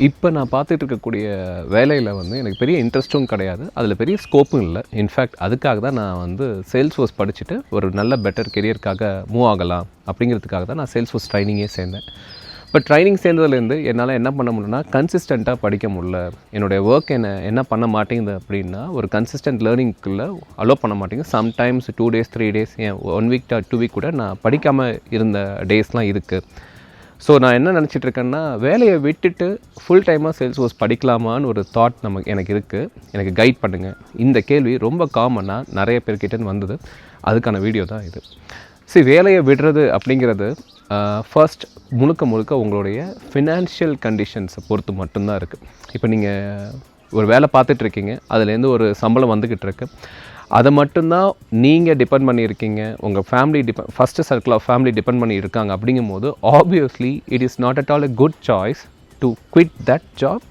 இப்போ நான் பார்த்துட்டு இருக்கக்கூடிய வேலையில் வந்து எனக்கு பெரிய இன்ட்ரெஸ்ட்டும் கிடையாது, அதில் பெரிய ஸ்கோப்பும் இல்லை. இன்ஃபேக்ட் அதுக்காக தான் நான் வந்து சேல்ஸ்ஃபோர்ஸ் படிச்சுட்டு ஒரு நல்ல பெட்டர் கெரியருக்காக மூவ் ஆகலாம் அப்படிங்கிறதுக்காக தான் நான் சேல்ஸ்ஃபோர்ஸ் ட்ரைனிங்கே சேர்ந்தேன். பட் ட்ரைனிங் சேர்ந்ததுலேருந்து என்னால் என்ன பண்ண முடியும்னா கன்சிஸ்டண்ட்டாக படிக்க முடியல. என்னுடைய ஒர்க் என்ன பண்ண மாட்டேங்குது அப்படின்னா ஒரு கன்சிஸ்டன்ட் லேர்னிங்க்குள்ளே அலோவ் பண்ண மாட்டேங்குது. சம்டைம்ஸ் 2 days 3 days ஏன் 1 week 2 week கூட நான் படிக்காமல் இருந்த டேஸ்லாம் இருக்குது. ஸோ நான் என்ன நினச்சிட்ருக்கேன்னா வேலையை விட்டுட்டு ஃபுல் டைமாக சேல்ஸ்ஃபோர்ஸ் படிக்கலாமான்னு ஒரு தாட் எனக்கு இருக்குது. எனக்கு கைட் பண்ணுங்கள். இந்த கேள்வி ரொம்ப காமனாக நிறைய பேர்கிட்டேருந்து வந்தது. அதுக்கான வீடியோ தான் இது. சரி, வேலையை விடுறது அப்படிங்கிறது ஃபர்ஸ்ட் முழுக்க உங்களுடைய ஃபினான்ஷியல் கண்டிஷன்ஸை பொறுத்து மட்டும்தான் இருக்குது. இப்போ நீங்கள் ஒரு வேலை பார்த்துட்ருக்கீங்க, அதுலேருந்து ஒரு சம்பளம் வந்துக்கிட்டு இருக்கு. அதை மட்டும்தான் நீங்கள் டிபெண்ட் பண்ணியிருக்கீங்க. உங்கள் family first circle of family depend பண்ணி இருக்காங்க. அப்படிங்கும்போது obviously it is not at all a good choice to quit that job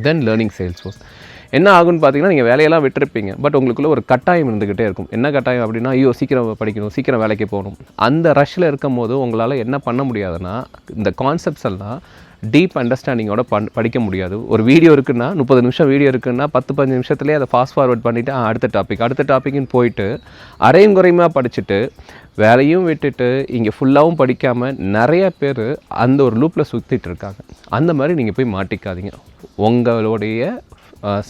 then learning Salesforce. என்ன ஆகுன்னு பார்த்தீங்கன்னா நீங்கள் வேலையெல்லாம் விட்டுருப்பீங்க, பட் உங்களுக்குள்ள ஒரு கட்டாயம் இருந்துக்கிட்டே இருக்கும். என்ன கட்டாயம் அப்படின்னா, ஐயோ சீக்கிரம் படிக்கணும், சீக்கிரம் வேலைக்கு போகணும். அந்த ரஷ்ஷில் இருக்கும் போது உங்களால் என்ன பண்ண முடியாதுன்னா இந்த கான்செப்ட்ஸ் எல்லாம் டீப் அண்டர்ஸ்டாண்டிங்கோட படிக்க முடியாது. ஒரு வீடியோ இருக்குன்னா 30 நிமிஷம் வீடியோ இருக்குன்னா 10-15 நிமிஷத்துலேயே அதை ஃபாஸ்ட் ஃபார்வர்ட் பண்ணிவிட்டு அடுத்த டாப்பிக்னு போயிட்டு அரையும் குறையுமாக படிச்சுட்டு வேலையும் விட்டுட்டு இங்கே ஃபுல்லாகவும் படிக்காமல் நிறைய பேர் அந்த ஒரு லூப்பில் சுற்றிட்டு இருக்காங்க. அந்த மாதிரி நீங்கள் போய் மாட்டிக்காதீங்க. உங்களுடைய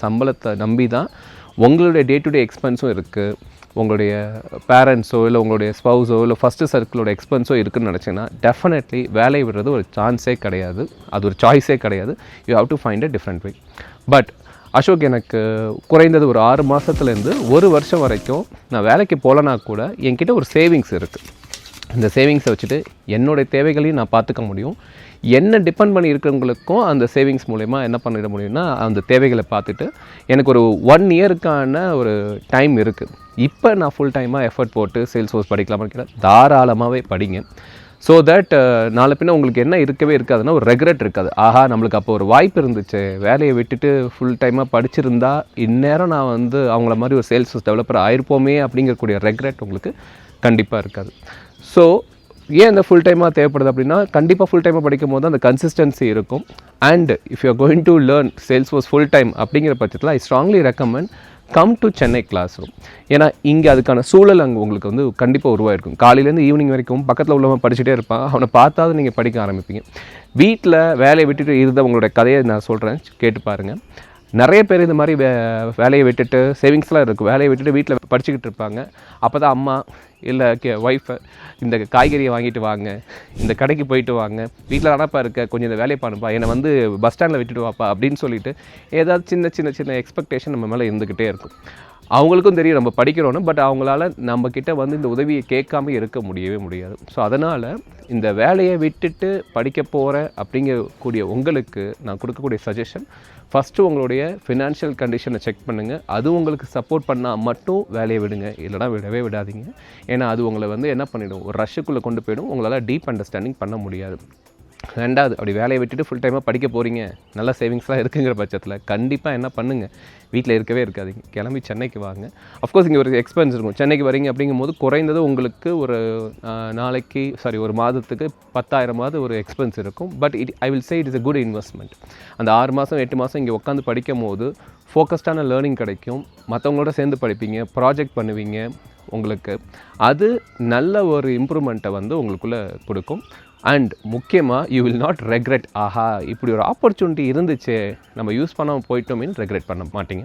சம்பளத்தை நம்பி தான் உங்களுடைய டே டு டே எக்ஸ்பென்ஸும் இருக்குது. உங்களுடைய பேரண்ட்ஸோ இல்லை உங்களுடைய ஸ்பௌஸோ இல்லை ஃபஸ்ட்டு சர்க்கிளோட எக்ஸ்பென்ஸோ இருக்குதுன்னு நினச்சிங்கன்னா டெஃபினெட்லி வேலையை விடுறது ஒரு சான்ஸே கிடையாது, அது ஒரு சாய்ஸே கிடையாது. You have to find a different way. But Ashok, எனக்கு குறைந்தது ஒரு 6 மாதத்துலேருந்து 1 வருஷம் வரைக்கும் நான் வேலைக்கு போகலனா கூட என்கிட்ட ஒரு சேவிங்ஸ் இருக்குது. இந்த சேவிங்ஸை வச்சுட்டு என்னுடைய தேவைகளையும் நான் பார்த்துக்க முடியும். என்ன டிபெண்ட் பண்ணி இருக்கிறவங்களுக்கும் அந்த சேவிங்ஸ் மூலமா என்ன பண்ணிட முடியும்னா அந்த தேவைகளை பார்த்துட்டு எனக்கு ஒரு 1 இயருக்கான ஒரு டைம் இருக்குது. இப்போ நான் ஃபுல் டைமாக எஃபர்ட் போட்டு சேல்ஸ்ஃபோர்ஸ் படிக்கலாமான்னு கேட்டால் தாராளமாகவே படிங்க. ஸோ தட் நாளை பின்ன உங்களுக்கு என்ன இருக்கவே இருக்காதுன்னா ஒரு ரெக்ரெட் இருக்காது. ஆஹா, நம்மளுக்கு அப்போ ஒரு வாய்ப்பு இருந்துச்சு, வேலையை விட்டுட்டு ஃபுல் டைமாக படிச்சிருந்தா இந்நேரம் நான் வந்து அவங்கள மாதிரி ஒரு சேல்ஸ்ஃபோர்ஸ் டெவலப்பர் ஆயிருப்போமே அப்படிங்கக்கூடிய ரெக்ரெட் உங்களுக்கு கண்டிப்பாக இருக்காது. ஸோ ஏன் இந்த ஃபுல் டைமாக தேவைப்படுது அப்படின்னா கண்டிப்பாக ஃபுல் டைமாக படிக்கும் போது அந்த கன்சிஸ்டன்சி இருக்கும். And if you are going to learn Salesforce full time அப்படிங்கிற பட்சத்தில் I strongly recommend come to Chennai classroom. ஏன்னா இங்கே அதுக்கான சூழல் அங்கே உங்களுக்கு வந்து கண்டிப்பாக உருவாயிருக்கும். காலையிலேருந்து ஈவினிங் வரைக்கும் பக்கத்தில் உள்ளவங்க படிச்சுட்டே இருப்பான், அவனை பார்த்தாவது நீங்கள் படிக்க ஆரம்பிப்பீங்க. வீட்டில் வேலையை விட்டுட்டு இருந்த உங்களுடைய கதையை நான் சொல்கிறேன், கேட்டு பாருங்கள். நிறைய பேர் இந்த மாதிரி வேலையை விட்டுட்டு சேவிங்ஸ்லாம் இருக்கும், வேலையை விட்டுட்டு வீட்டில் படிச்சுக்கிட்டு இருப்பாங்க. அப்போ தான் அம்மா இல்லை ஒய்ஃபை இந்த காய்கறியை வாங்கிட்டு வாங்க, இந்த கடைக்கு போயிட்டு வாங்க, வீட்டில் தானப்பா இருக்க, கொஞ்சம் இந்த வேலையை பாருப்பா, என்னை வந்து பஸ் ஸ்டாண்டில் விட்டுட்டு வாப்பா அப்படின்னு சொல்லிட்டு ஏதாவது சின்ன எக்ஸ்பெக்டேஷன் நம்ம மேலே இருந்துக்கிட்டே இருக்கும். அவங்களுக்கும் தெரியும் நம்ம படிக்கிறோன்னு, பட் அவங்களால நம்மக்கிட்ட வந்து இந்த உதவியை கேட்காம இருக்க முடியவே முடியாது. ஸோ அதனால் இந்த வேலையை விட்டுட்டு படிக்க போகிற அப்படிங்கக்கூடிய உங்களுக்கு நான் கொடுக்கக்கூடிய சஜஷன், ஃபஸ்ட்டு உங்களுடைய ஃபினான்ஷியல் கண்டிஷனை செக் பண்ணுங்கள். அது உங்களுக்கு சப்போர்ட் பண்ணால் மட்டும் வேலையை விடுங்க, இல்லைனா விடவே விடாதீங்க. ஏன்னா அது உங்களை வந்து என்ன பண்ணிவிடும், ஒரு ரஷ்ஷுக்குள்ளே கொண்டு போய்டும், உங்களால் டீப் அண்டர்ஸ்டாண்டிங் பண்ண முடியாது. ரெண்டாவது, அப்படி வேலையை விட்டுட்டு ஃபுல் டைமாக படிக்க போகிறீங்க, நல்ல சேவிங்ஸ்லாம் இருக்குங்கிற பட்சத்தில் கண்டிப்பாக என்ன பண்ணுங்கள், வீட்டில் இருக்கவே இருக்காதீங்க, கிளம்பி சென்னைக்கு வாங்க. அஃப்கோர்ஸ் இங்கே ஒரு எக்ஸ்பென்ஸ் இருக்கும். சென்னைக்கு வரீங்க அப்படிங்கும்போது குறைந்தது உங்களுக்கு ஒரு ஒரு மாதத்துக்கு 10,000 ஒரு எக்ஸ்பென்ஸ் இருக்கும். But I will say it is a good investment. அந்த 6 மாதம் 8 மாதம் இங்கே உட்காந்து படிக்கும் போது ஃபோக்கஸ்டான லேர்னிங் கிடைக்கும். மற்றவங்களோட சேர்ந்து படிப்பீங்க, ப்ராஜெக்ட் பண்ணுவீங்க. உங்களுக்கு அது நல்ல ஒரு இம்ப்ரூவ்மெண்ட்டை வந்து உங்களுக்குள்ளே கொடுக்கும். அண்ட் முக்கியமாக யூ வில் நாட் ரெக்ரெட், ஆஹா இப்படி ஒரு ஆப்பர்ச்சுனிட்டி இருந்துச்சு நம்ம யூஸ் பண்ணாமல் போயிட்டோமேன்னு ரெக்ரெட் பண்ண மாட்டீங்க.